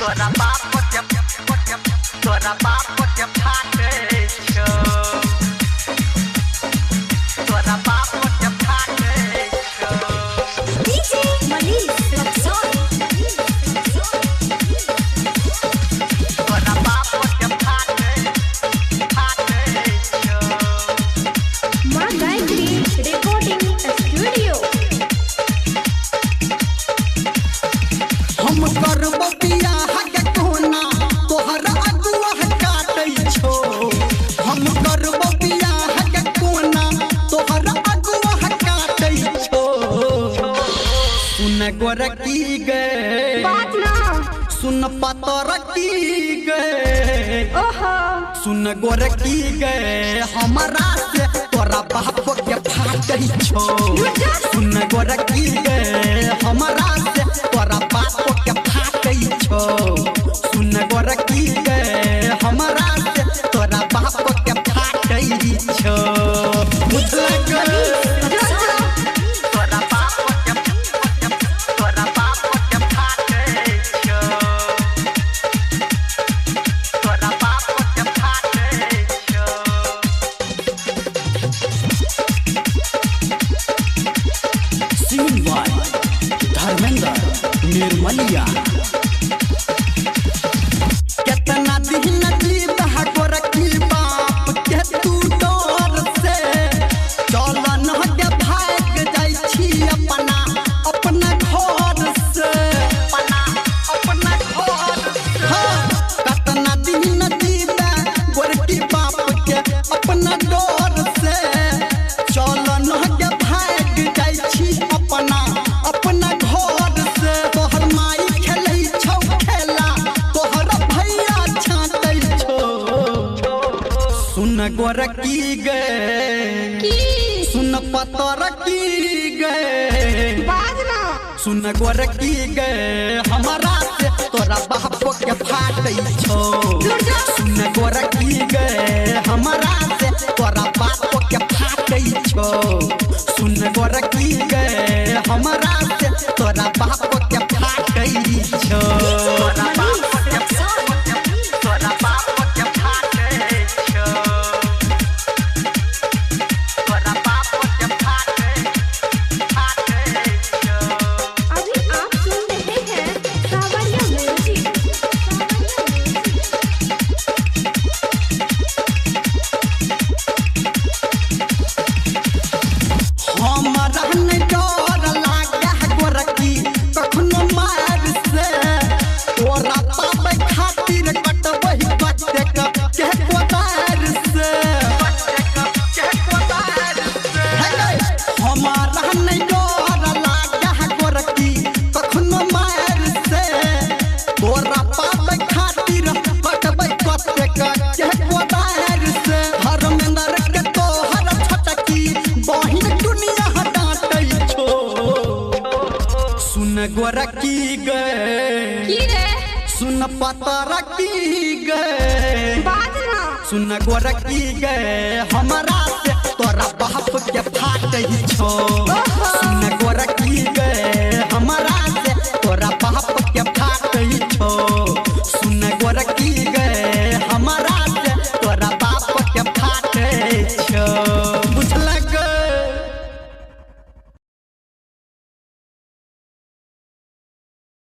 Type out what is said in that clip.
तोरा बाप के फाटे छो तोरा बाप के फाटे छो DJ Manish Luxor तोरा बाप के फाटे छो मां गायत्री रिकॉर्डिंग स्टूडियो हम करबो बियाह के कोना तोहर अगुआ काटै छो हम करबो बियाह के कोना तोहर अगुआ काटै छो सुन गोरकी गे बात ना सुन पतरकी गे ओहो सुन गोरकी गे हमरा से तोरा बाप के फाटै छो सुन गोरकी गे हमरा से तोरा बाप के फाटै छो सुन गोरकी गे हमरा से तोरा बाप के फाटै छो बुझल गे तोरा बाप के फाटे छो तोरा बाप के फाटे छो सिंगवाई धर्मेंद्र निर्मलिया कितना दिन जीत गोरकी बाप के तू डर से चल न के भाग जाइ छी अपना घर से अपना घर हाँ कितना दिन जीत गोरकी बाप के अपना डर से चल न के भाग जाइ छी अपना घर से तोहर माई खेलै छौ खेला तोहर भैया छाटै छौ सुन गोरकी गे सुन पतरकी गे बात ना सुन गोरकी गे हमरा से तोरा बाप के फाटै छौ सुन गोरकी गे हमरा से तोरा बाप के फाटै छौ सुन गोरकी गे हमरा से तोरा बाप के फाटै छौ तोरा बाप के फाटे छो तोरा बाप के फाटे छो अभी आप सुन रहे हैं सावरिया म्यूजिक हमरा नै डर लागे गोरकी कखनो मार से तोरा पाप खातिर कटबै कटे के कोदार से हमरा नै डर लागे गोरकी कखनो मार से तोरा पाप खातिर कटबै कटे के कोदार से धर्मेंद्र के तोहर छटकी बहिन दुनिया डांटै छो सुन गोरकी गे की रे सुन पतरकी गे बात ना सुन गोरकी गे हमरा से तोरा बाप के फाटै छो सुन गोरकी गे